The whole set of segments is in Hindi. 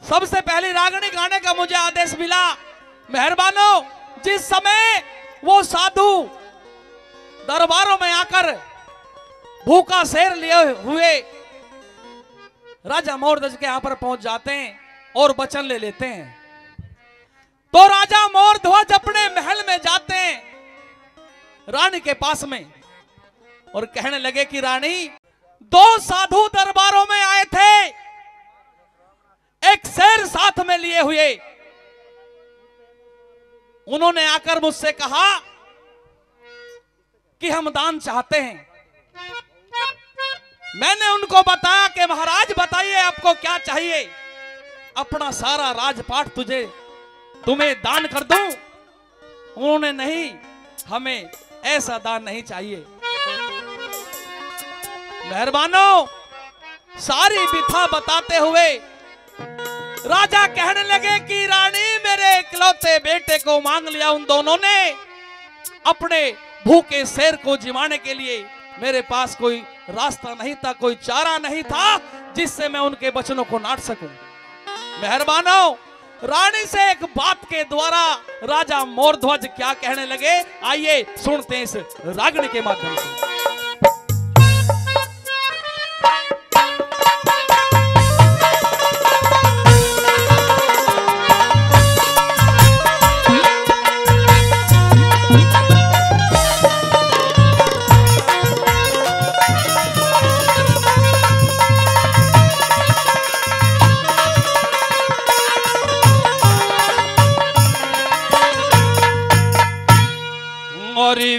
सबसे पहली रागनी गाने का मुझे आदेश मिला। मेहरबानो, जिस समय वो साधु दरबारों में आकर भूखा शेर लिए हुए राजा मोरध्वज के यहां पर पहुंच जाते हैं और वचन ले लेते हैं, तो राजा मोरध्वज अपने महल में जाते हैं रानी के पास में और कहने लगे कि रानी, दो साधु दरबारों में आए थे, एक शेर साथ में लिए हुए। उन्होंने आकर मुझसे कहा कि हम दान चाहते हैं। मैंने उनको बताया कि महाराज बताइए आपको क्या चाहिए, अपना सारा राजपाट तुम्हें दान कर दूं। उन्होंने नहीं, हमें ऐसा दान नहीं चाहिए। मेहरबानो, सारी बिथा बताते हुए राजा कहने लगे कि रानी, मेरे इकलौते बेटे को मांग लिया उन दोनों ने अपने भूखे शेर को जिमाने के लिए। मेरे पास कोई रास्ता नहीं था, कोई चारा नहीं था जिससे मैं उनके वचनों को नाट सकूं। मेहरबानो, रानी से एक बात के द्वारा राजा मोरध्वज क्या कहने लगे, आइए सुनते हैं इस रागनी के माध्यम से।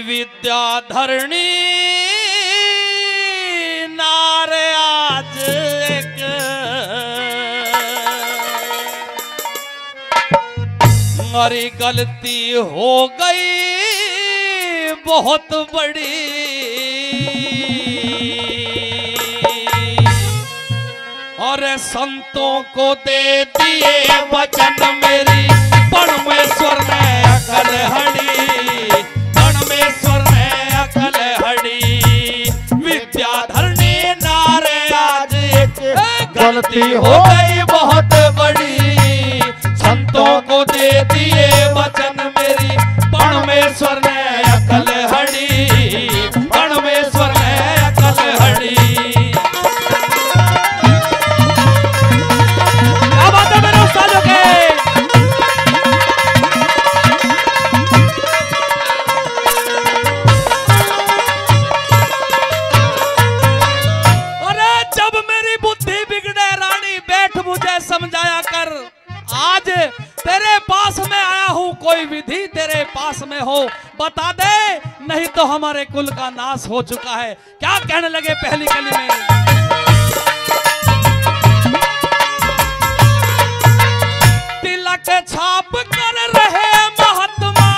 विद्याधरणी नार आज एक हमारी गलती हो गई बहुत बड़ी, और संतों को दे दिए वचन मेरी परमेश्वर ने अकल हड़ी, गलती हो गई बहुत बड़ी, संतों को दे दिए वचन मेरी परमेश्वर ने अकल हड़ी, परमेश्वर ने अकल हड़ी। क्या बात है मेरे उस्तादों के। समझाया कर, आज तेरे पास में आया हूं, कोई विधि तेरे पास में हो बता दे, नहीं तो हमारे कुल का नाश हो चुका है। क्या कहने लगे पहली कली में, तिलक छाप कर रहे महात्मा,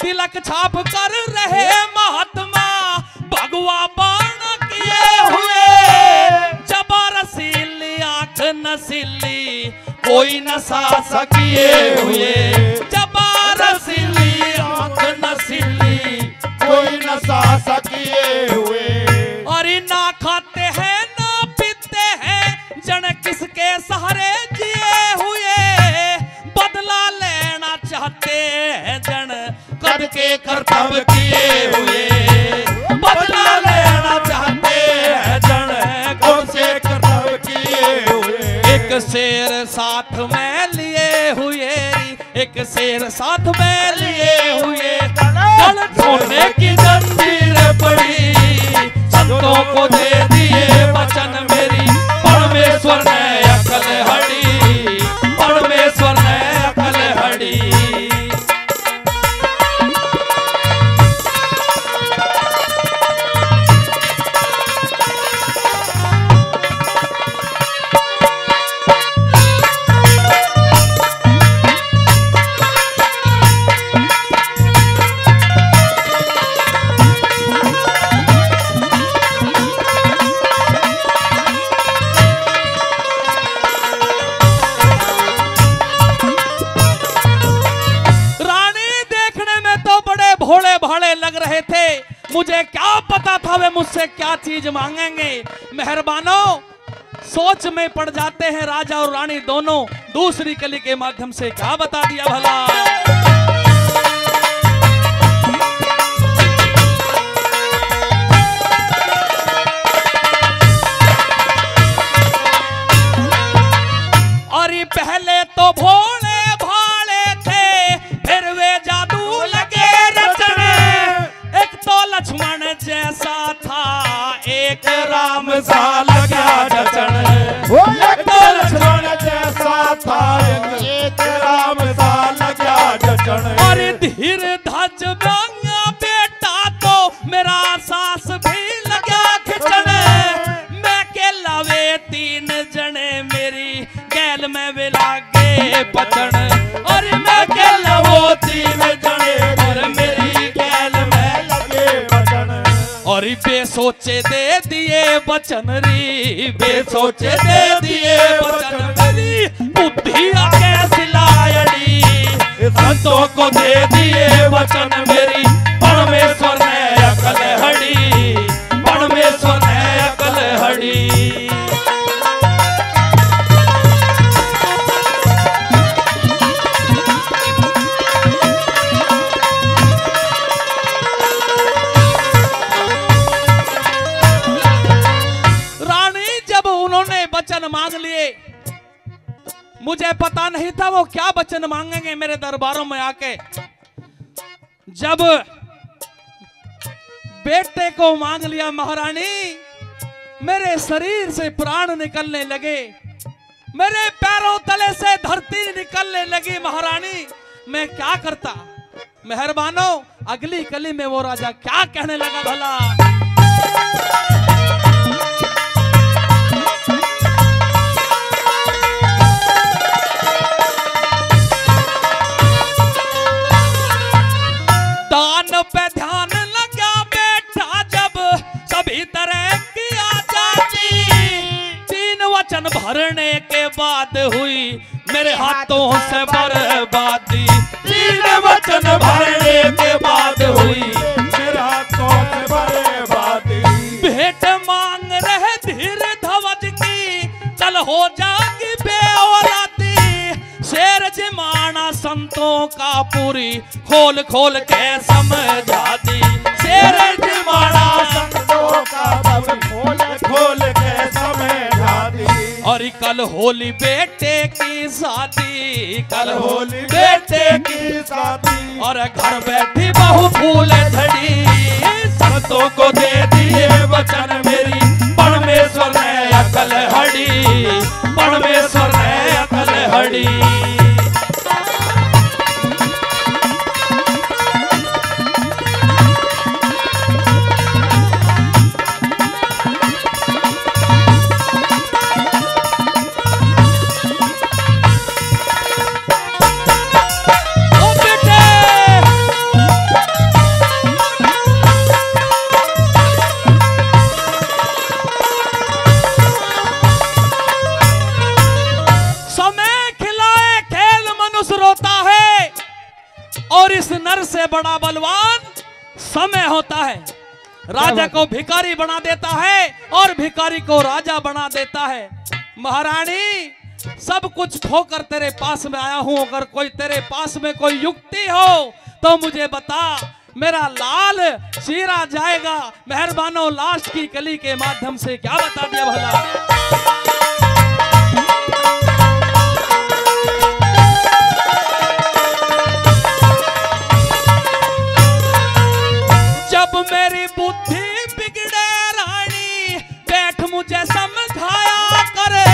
तिलक छाप कर रहे महात्मा, भगवा बाण किए हुए, जबरसीली आंख नसीली कोई नशा सकिए हुए, जबरसीली आंख नसीली कोई नशा सकिए हुए, और ना खाते हैं ना पीते हैं, जन किसके सहारे जिए हुए, बदला लेना चाहते हैं जन कद के कर्तव्य किए हुए, बदला लेना चाहते हैं जन कद से कर्तव्य किए हुए। एक शेर साथ में लिए हुए, एक शेर साथ में लिए हुए, गल छोड़ने की जंजीर पड़ी, संतों को दे दिए वचन मेरी परमेश्वर ने अकल हड़ी, परमेश्वर ने अकल हड़ी। भोले भाले लग रहे थे, मुझे क्या पता था वे मुझसे क्या चीज मांगेंगे। मेहरबानो, सोच में पड़ जाते हैं राजा और रानी दोनों। दूसरी कली के माध्यम से क्या बता दिया भला। और पहले तो भोले भाले थे, फिर वे जादू लगे रचने। एक तो लक्ष्मण जैसा था, एक राम सा लगा जचन। एक तो लक्ष्मण जैसा था, एक राम सा लगा जचन। और धीर धज बांगा बेटा तो मेरा सास भी लगा खिंचन। मैं के लावे 3 जने मेरी गैल में भी लागे बचन। और मैं के लावो 3 जने और मेरी गैल में लगे बचन। और बेसोचे दे दिए बचन री, बेसोचे दे दिए बचन। मेरी बुद्धि कैसी लायड़ी, संतों को दे दिए वचन। मेरी परमेश्वर ने अकल हड़ी, परमेश्वर ने अकल हड़ी। रानी जब उन्होंने वचन मांग लिए, मुझे पता नहीं था वो क्या वचन मांगेंगे मेरे दरबारों में आके। जब बेटे को मांग लिया महारानी, मेरे शरीर से प्राण निकलने लगे, मेरे पैरों तले से धरती निकलने लगी महारानी। मैं क्या करता? मेहरबानो, अगली कली में वो राजा क्या कहने लगा भला। दान पे ध्यान लगा बेटा जब सभी तरह की आजादी। 3 वचन भरने के बाद हुई मेरे हाथों से बर्बादी। 3 वचन भरने के बाद हुई मेरे हाथों से बर्बादी। भेंट मांग रहे धीर धवज की, कल हो जागी बेऔलादी। शेर जिमाना संतों का पूरी खोल खोल के समझा दी। शेर जिमाना संतों का पूरी खोल खोल के समझा दी। और कल होली बेटे की शादी, कल होली बेटे की शादी। और घर बैठी बहु फूल झड़ी। संतों को दे दिए वचन मेरी परमेश्वर ने अकल हड़ी, परमेश्वर ने अकल हड़ी। और इस नर से बड़ा बलवान समय होता है। राजा को भिखारी बना देता है और भिखारी को राजा बना देता है। महारानी, सब कुछ खोकर तेरे पास में आया हूं। अगर कोई तेरे पास में कोई युक्ति हो तो मुझे बता, मेरा लाल चीरा जाएगा। मेहरबानो, लास्ट की कली के माध्यम से क्या बता दिया भला। जब मेरी बुद्धि बिगड़े रानी, बैठ मुझे समझाया करे।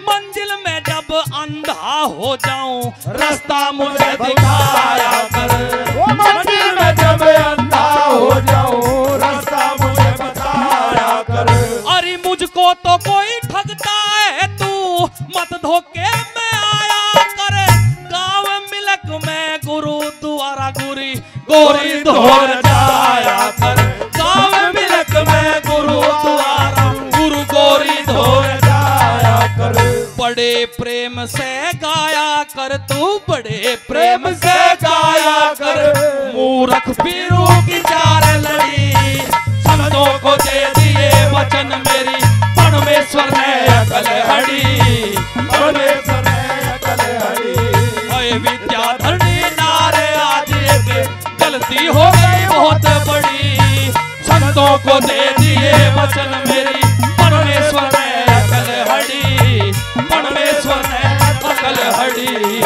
मंजिल में जब अंधा हो जाऊं, रास्ता मुझे दिखाया कर। मंजिल में जब अंधा हो जाऊं, रास्ता मुझे बताया कर। अरे मुझको तो कोई ठगता है, तू मत धोखे में आया कर। गांव मिलक में गुरु द्वारा गुरी गोरी धोर जाया कर। गांव मिलक में गुरु द्वारा गुरु गोरी धोर जाया कर। बड़े प्रेम से गाया कर, तू बड़े प्रेम से गाया कर। मूर्ख पीरू की चार लड़ी, संतों को दे दिए वचन मेरी परमेश्वर परमेश्वर ने अकल हड़ी, परमेश्वर ने अकल हड़ी। ओए विद्याधरणी नारे आज एक गलती हो गई बहुत बड़ी, संतों को दे दिए वचन मेरी परमेश्वर ने अकल हड़ी, परमेश्वर ने अकल हड़ी।